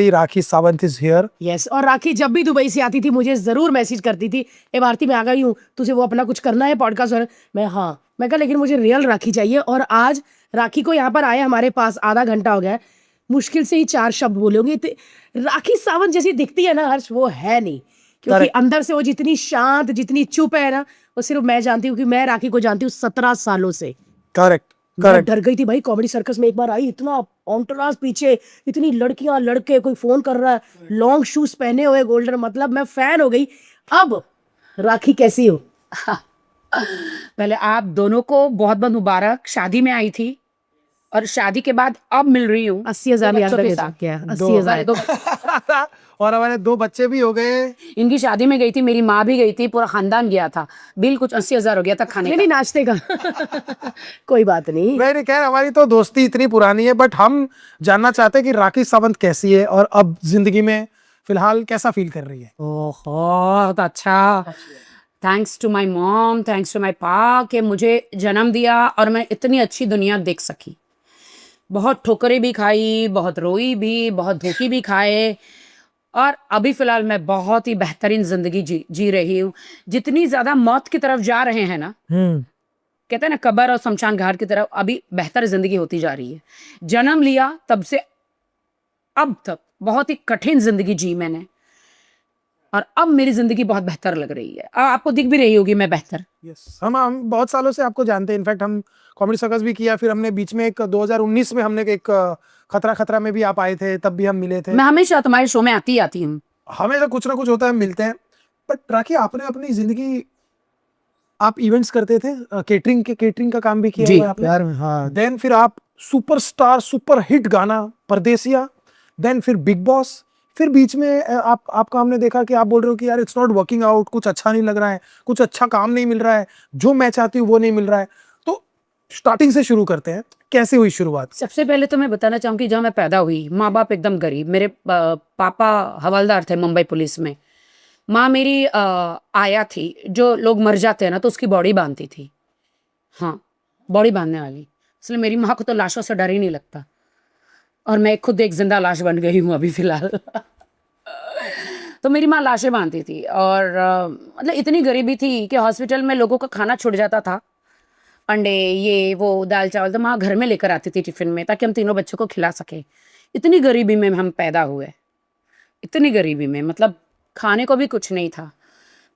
Rakhi Sawant is here. Yes, और राखी जब भी दुबई से आती थी मुझे जरूर मैसेज करती थी, ए भारती मैं आ गई हूँ, तुझे वो अपना कुछ करना है पॉडकास्ट और मैं कहा लेकिन मुझे रियल राखी चाहिए। और आज राखी को यहाँ पर आए हमारे पास आधा घंटा हो गया है, मुश्किल से ही 4 शब्द बोले होंगे। राखी सावंत जैसी दिखती है ना हर्ष, वो है नहीं, क्योंकि अंदर से वो जितनी शांत जितनी चुप है ना, वो सिर्फ मैं जानती हूँ कि मैं राखी को जानती हूँ 17 सालों से। करेक्ट मैं डर गई थी भाई, कॉमेडी सर्कस में एक बार आई, इतना ऑन्टोराज पीछे, इतनी लड़कियां लड़के, कोई फोन कर रहा है, लॉन्ग शूज पहने हुए गोल्डन, मतलब मैं फैन हो गई। अब राखी कैसी हो? पहले आप दोनों को बहुत बहुत मुबारक। शादी में आई थी और शादी के बाद अब मिल रही हूँ 80,000 80,000 और हमारे 2 बच्चे भी हो गए। इनकी शादी में गई थी, मेरी माँ भी गई थी, पूरा खानदान गया था, बिल कुछ 80,000 हो गया था खाने नहीं नाश्ते का। कोई बात नहीं, मैं नहीं कह रहा, हमारी तो दोस्ती इतनी पुरानी है, बट हम जानना चाहते हैं कि राखी सावंत कैसी है और अब जिंदगी में फिलहाल कैसा फील कर रही है। बहुत अच्छा। Thanks to my mom, thanks to my पा कि मुझे जन्म दिया और मैं इतनी अच्छी दुनिया देख सकी। बहुत ठोकरें भी खाई, बहुत रोई भी, बहुत धोखे भी खाए, और अभी फिलहाल मैं बहुत ही बेहतरीन जिंदगी जी रही हूँ। जितनी ज्यादा मौत की तरफ जा रहे हैं ना, कहते हैं ना कब्र और शमशान घाट की तरफ, अभी बेहतर जिंदगी होती जा रही है। जन्म लिया तब से अब तक बहुत ही कठिन जिंदगी जी मैंने, और अब मेरी जिंदगी बहुत बेहतर लग रही है। आपको दिख भी रही होगी मैं बेहतर। यस, हम बहुत सालों से आपको जानते हैं। इनफैक्ट हम कॉमेडी सर्कस भी किया, फिर हमने बीच में एक 2019 में हमने एक खतरा में भी आप आए थे, तब भी हम मिले थे। मैं हमेशा तुम्हारे शो में आती हूँ। हमेशा कुछ ना कुछ होता है, हम मिलते हैं। बट राखी, आपने अपनी जिंदगी, आप इवेंट्स करते थे, केटरिंग का काम भी किया हुआ है आपने। यार हाँ। देन फिर आप सुपरस्टार सुपर हिट गाना परदेसिया, देन फिर बिग बॉस, फिर बीच में आपका हमने देखा कि आप बोल रहे हो कि यार इट्स नॉट वर्किंग आउट, कुछ अच्छा नहीं लग रहा है, कुछ अच्छा काम नहीं मिल रहा है, जो मैं चाहती हूँ वो नहीं मिल रहा है। तो स्टार्टिंग से शुरू करते हैं, कैसे हुई शुरुआत? सबसे पहले तो मैं बताना चाहूँगी, जहाँ मैं पैदा हुई, माँ बाप एकदम गरीब। मेरे पापा हवलदार थे मुंबई पुलिस में। माँ मेरी आया थी, जो लोग मर जाते हैं ना तो उसकी बॉडी बांधती थी, हाँ बॉडी बांधने वाली। इसलिए मेरी माँ को तो लाशों से डर ही नहीं लगता, और मैं खुद एक जिंदा लाश बन गई हूँ अभी फिलहाल। तो मेरी माँ लाशें बांधती थी, और मतलब इतनी गरीबी थी कि हॉस्पिटल में लोगों का खाना छूट जाता था, अंडे ये वो दाल चावल, तो माँ घर में लेकर आती थी टिफिन में, ताकि हम तीनों बच्चों को खिला सके। इतनी गरीबी में हम पैदा हुए, इतनी गरीबी में, मतलब खाने को भी कुछ नहीं था।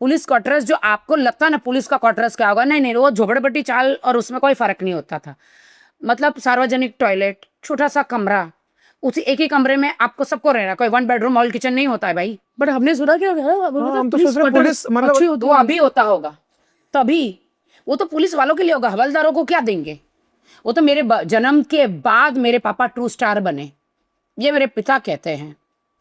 पुलिस क्वार्टर्स, जो आपको लगता है ना पुलिस का क्वार्टर्स क्या होगा, नहीं, वो झोपड़पट्टी चाल, और उसमें कोई फर्क नहीं होता था। मतलब सार्वजनिक टॉयलेट, छोटा सा कमरा, उसी एक ही कमरे में आपको सबको रहना, कोई 1 बेडरूम हॉल किचन नहीं होता है भाई। बट हमने सुना क्या हम तो सोच रहे हैं पुलिस मतलब वो अभी होता होगा, तभी वो तो पुलिस वालों के लिए होगा, हवलदारों को क्या देंगे। वो तो मेरे जन्म के बाद मेरे पापा ट्रू स्टार बने। ये मेरे पिता कहते हैं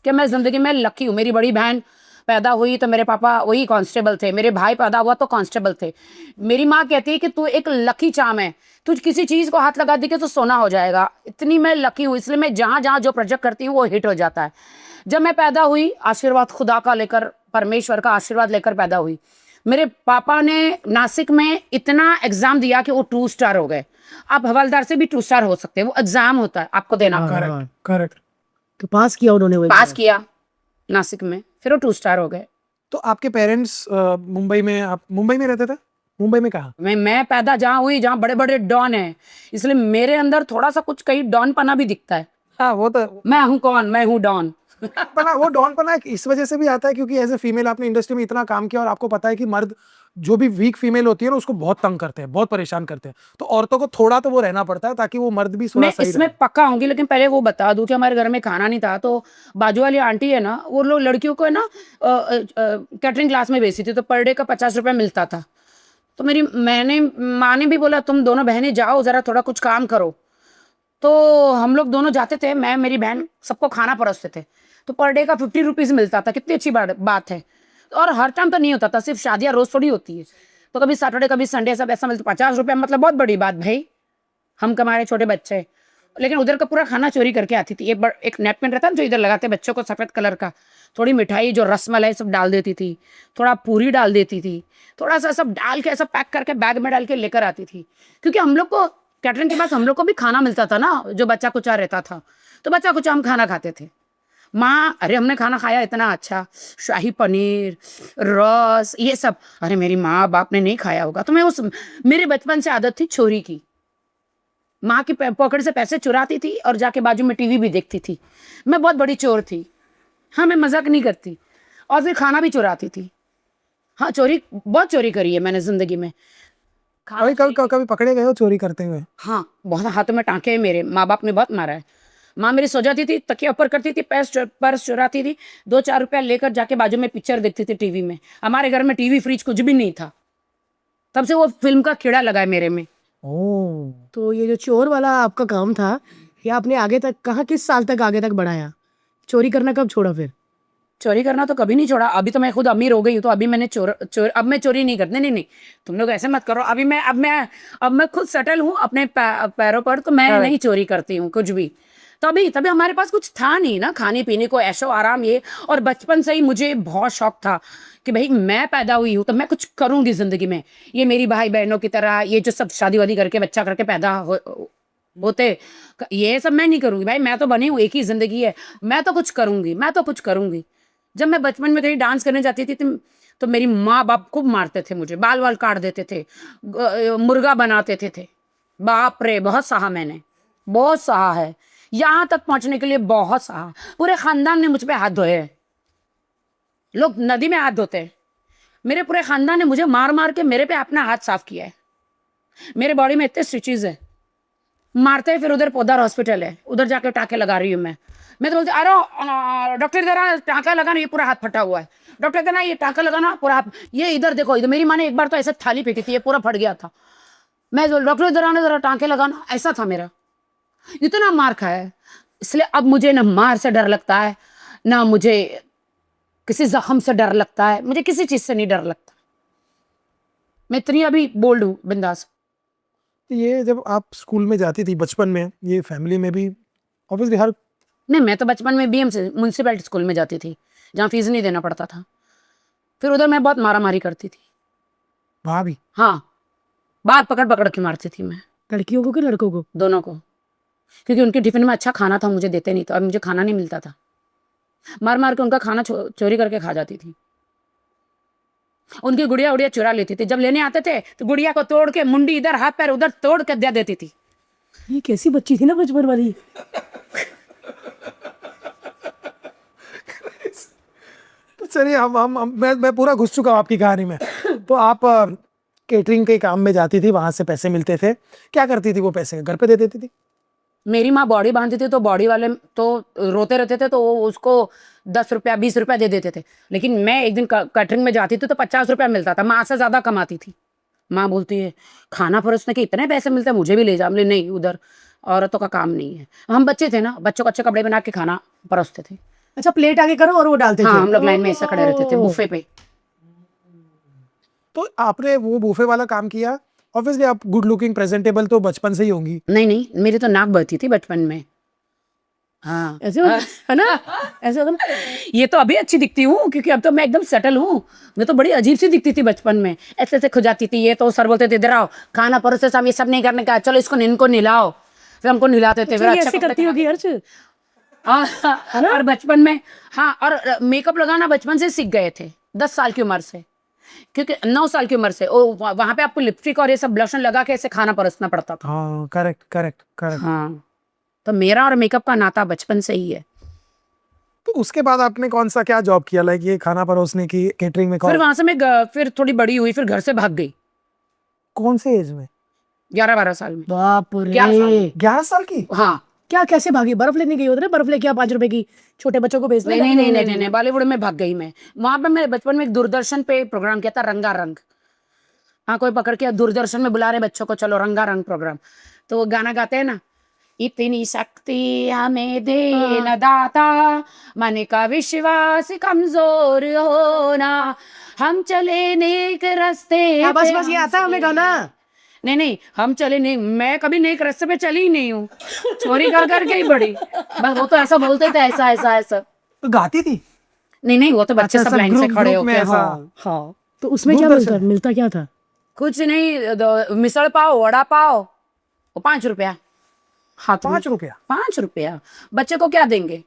कि मैं जिंदगी में लकी हूँ। मेरी बड़ी बहन पैदा हुई तो मेरे पापा वही कांस्टेबल थे, मेरे भाई पैदा हुआ तो कांस्टेबल थे। मेरी माँ कहती है कि तू एक लकी चाम है, तू किसी चीज़ को हाथ लगा दी कि तो सोना हो जाएगा। इतनी मैं लकी हूँ, इसलिए मैं जहाँ जहाँ जो प्रोजेक्ट करती हूँ वो हिट हो जाता है। जब मैं पैदा हुई, आशीर्वाद खुदा का लेकर, परमेश्वर का आशीर्वाद लेकर पैदा हुई। मेरे पापा ने नासिक में इतना एग्जाम दिया कि वो 2 स्टार हो गए। आप हवलदार से भी 2 स्टार हो सकते हैं, वो एग्जाम होता है आपको देना। करेक्ट। तो पास किया उन्होंने, पास किया नासिक में, फिर वो 2 स्टार हो गए। तो आपके पेरेंट्स मुंबई में, आप मुंबई में रहते थे? मुंबई में कहाँ? मैं पैदा जहाँ हुई, जहाँ बड़े बड़े डॉन हैं, इसलिए मेरे अंदर थोड़ा सा कुछ कहीं डॉन पना भी दिखता है। हाँ, वो तो मैं हूँ कौन, मैं हूँ डॉन। पना, वो डॉन पना इस वजह से भी आता है क्योंकि एज ए फीमेल आपने इंडस्ट्री में इतना काम किया, और आपको पता है कि मर्द जो भी वीक फीमेल होती है ना उसको बहुत तंग करते हैं, बहुत परेशान करते हैं। तो औरतों को थोड़ा तो वो रहना पड़ता है ताकि वो मर्द भी थोड़ा सही रहे। मैं इसमें पक्का होंगी, लेकिन पहले वो बता दूं कि हमारे घर में खाना नहीं था, तो बाजू वाली आंटी है ना, वो लोग लड़कियों को है ना कैटरिंग क्लास में भेजती थी, तो पर डे का 50 रुपये मिलता था। तो माँ ने भी बोला तुम दोनों बहनें जाओ, जरा थोड़ा कुछ काम करो। तो हम लोग दोनों जाते थे, मैं मेरी बहन सबको खाना परोसते थे। तो पर डे का 50 रुपीज़ मिलता था, कितनी अच्छी बात है। और हर टाइम तो नहीं होता था, सिर्फ शादियाँ रोज थोड़ी होती है, तो कभी सैटरडे कभी संडे सब ऐसा मिलता। 50 रुपये मतलब बहुत बड़ी बात भाई, हम कमाए छोटे बच्चे। लेकिन उधर का पूरा खाना चोरी करके आती थी। एक नैपकिन रहता है जो इधर लगाते बच्चों को, सफ़ेद कलर का, थोड़ी मिठाई जो रसमलाई सब डाल देती थी, थोड़ा पूरी डाल देती थी, थोड़ा सा सब डाल के ऐसा पैक करके बैग में डाल के लेकर आती थी। क्योंकि हम लोग को कैटरिंग के पास हम लोग को भी खाना मिलता था ना, जो बच्चा कुचा रहता था, तो बच्चा कुचा हम खाना खाते थे। माँ, अरे हमने खाना खाया इतना अच्छा, शाही पनीर, रस, ये सब। अरे मेरी माँ बाप ने नहीं खाया होगा। तो मैं मेरे बचपन से आदत थी चोरी की। माँ की पॉकेट से पैसे चुराती थी और जाके बाजू में टीवी भी देखती थी। मैं बहुत बड़ी चोर थी। हाँ, मैं मजाक नहीं करती। और फिर खाना भी चुराती थी। हाँ, चोरी बहुत चोरी करी है मैंने जिंदगी में। कभी कभी कभी पकड़े गए हो चोरी करते हुए? हाँ, बहुत हाथों में टांके हैं मेरे। माँ बाप ने बहुत मारा है। माँ मेरी सो जाती थी, तकिया ऊपर करती थी, पर्स चुराती थी, 2-4 रुपया लेकर जाके बाजू में पिक्चर देखती थी टीवी में। हमारे घर में टीवी फ्रिज कुछ भी नहीं था। तब से वो फिल्म का कीड़ा लगा है मेरे में। ओह, तो ये जो चोर वाला आपका काम था, ये आपने आगे तक कहाँ, किस साल तक आगे तक बढ़ाया? चोरी करना कब छोड़ा फिर? चोरी करना तो कभी नहीं छोड़ा। अभी तो मैं खुद अमीर हो गई हूँ, तो अभी मैंने अब मैं चोरी नहीं करती। नहीं, तुम लोग ऐसे मत करो। अब मैं खुद सेटल हूँ अपने पैरों पर, तो मैं नहीं चोरी करती हूँ कुछ भी। तभी हमारे पास कुछ था नहीं ना, खाने पीने को, ऐशो आराम ये। और बचपन से ही मुझे बहुत शौक था कि भाई मैं पैदा हुई हूँ तो मैं कुछ करूंगी जिंदगी में। ये मेरी भाई बहनों की तरह ये जो सब शादी वादी करके बच्चा करके पैदा होते, ये सब मैं नहीं करूंगी भाई। मैं तो बनी हूँ, एक ही जिंदगी है, मैं तो कुछ करूंगी। जब मैं बचपन में कहीं डांस करने जाती थी तो मेरी माँ बाप खूब मारते थे मुझे, बाल वाल काट देते थे, मुर्गा बनाते थे। बाप रे, बहुत सहा मैंने, बहुत सहा है। यहाँ तक पहुंचने के लिए बहुत सहा। पूरे खानदान ने मुझ पे हाथ धोए हैं। लोग नदी में हाथ धोते हैं, मेरे पूरे खानदान ने मुझे मार मार के मेरे पे अपना हाथ साफ किया है। मेरे बॉडी में इतने स्टिचेज है, मारते हैं। फिर उधर पौधार हॉस्पिटल है, उधर जाके टाँके लगा रही हूँ मैं तो बोलती, अरे डॉक्टर जरा टाँका लगाना, ये पूरा हाथ फटा हुआ है। डॉक्टर कहना ये टाँका लगाना पूरा हाथ, ये इधर देखो इधर। मेरी माँ ने एक बार तो ऐसे थाली फेंकी थी, ये पूरा फट गया था। मैं डॉक्टर जरा टाँके लगाना, ऐसा था मेरा। इतना मार खाया है। इसलिए अब मुझे ना मार से डर लगता है, ना मुझे किसी जख्म से डर लगता है, मुझे किसी चीज से नहीं डर लगता। मैं इतनी अभी बोल्ड हूँ, बिंदास। ये जब आप स्कूल में जाती थी बचपन में, ये फैमिली में भी ऑब्वियसली हर नहीं, मैं तो बचपन में बीएम से म्यूनसिपैलिटी स्कूल में जाती थी, जहाँ फीस नहीं देना पड़ता था। फिर उधर मैं बहुत मारा मारी करती थी। वहाँ भी? हाँ, बात पकड़ पकड़ के मारती थी मैं। लड़कियों को कि लड़कों को? दोनों को। क्योंकि उनके टिफिन में अच्छा खाना था, मुझे देते नहीं था, और मुझे खाना नहीं मिलता था। मार मार के उनका खाना चोरी करके खा जाती थी। उनकी गुड़िया उड़िया चुरा लेती थी। जब लेने आते थे तो गुड़िया को तोड़ के, मुंडी इधर हाथ पैर उधर तोड़ के दे देती थी। ये कैसी बच्ची थी ना बचपन वाली। तो चलिए, मैं पूरा घुस चुका हूँ आपकी कहानी में। तो आप केटरिंग के काम में जाती थी, वहां से पैसे मिलते थे, क्या करती थी वो पैसे? घर पे दे देती थी? मेरी माँ बॉडी बांधती थी, तो बॉडी वाले तो रोते रहते थे, तो वो उसको 10 रुपया 20 रुपया दे देते थे। लेकिन मैं एक दिन कैटरिंग में जाती थी तो 50 रुपया मिलता था। माँ से ज्यादा कमाती थी। माँ बोलती है खाना परोसने के इतने पैसे मिलते हैं, मुझे भी ले जा। बोले नहीं, उधर औरतों का काम नहीं है। हम बच्चे थे ना, बच्चों को अच्छे कपड़े बना के खाना परोसते थे। अच्छा, प्लेट आगे करो और वो डालते हाँ, थे। हम लोग लाइन में ऐसे खड़े रहते थे बुफे पे। तो आपने वो बूफे वाला काम किया, ऑब्वियसली आप गुड लुकिंग प्रेजेंटेबल तो बचपन से ही होंगी। नहीं, मेरी तो नाक बहती थी बचपन में। हाँ, ऐसे है ना, ऐसे होता ना। ये तो अभी अच्छी दिखती हूँ, क्योंकि अब तो मैं एकदम सेटल हूँ। मैं तो बड़ी अजीब सी दिखती थी बचपन में, ऐसे ऐसे खुजाती थी। ये तो सर बोलते थे, इधर आओ, खाना परोसे साहब, ये सब नहीं करने का, चलो इसको इनको नहलाओ। फिर हमको नहलाते थे। फिर ये अच्छा ऐसे करती होगी अर्च। और बचपन में, हाँ, और मेकअप लगाना बचपन से सीख गए थे, 10 साल की उम्र से। क्योंकि 9 साल की उम्र से वहां पे आपको लिपस्टिक और ये सब ब्लशन लगा के ऐसे खाना परोसना पड़ता था। हाँ, करेक्ट। हाँ, तो मेरा और मेकअप का नाता बचपन से ही है। तो उसके बाद आपने कौन सा क्या जॉब किया, लाइक ये खाना परोसने की, केटरिंग में? फिर वहां से मैं फिर थोड़ी बड़ी हुई, फिर घर से भाग गई। कौन से एज में? 11-12 साल में। बाप रे। 11 साल की? हाँ। क्या, कैसे भागी? बर्फ लेने गई उधर? बर्फ लेके 5 रुपए की छोटे बच्चों को बेचने? नहीं, बॉलीवुड में भाग गई मैं। वहां पे मैं बचपन में एक दूरदर्शन पे प्रोग्राम किया था, रंगारंग। हाँ, कोई पकड़ के दूरदर्शन में बुला रहे बच्चों को, चलो रंगारंग प्रोग्राम। तो वो गाना गाते हैं ना, इतनी शक्ति हमें दे न दाता, मन का विश्वास कमजोर होना, हम चले नेक रास्ते। बस ये आता है हमें गाना। नहीं, हम चले नहीं, मैं कभी नेक रास्ते पे चली ही नहीं हूँ, चोरी कर करके ही बड़ी। बस वो तो ऐसा बोलते थे, ऐसा। तो गाती थी? नहीं, वो तो बच्चे अच्छा, सब लाइन से खड़े ग्रुप में होके। ऐसा? हाँ। तो उसमें क्या मिलता क्या था? कुछ नहीं, मिसल पाव, वड़ा पाव, वो 5 रुपया। हाँ, 5 रुपया? 5 रुपया बच्चे को क्या देंगे?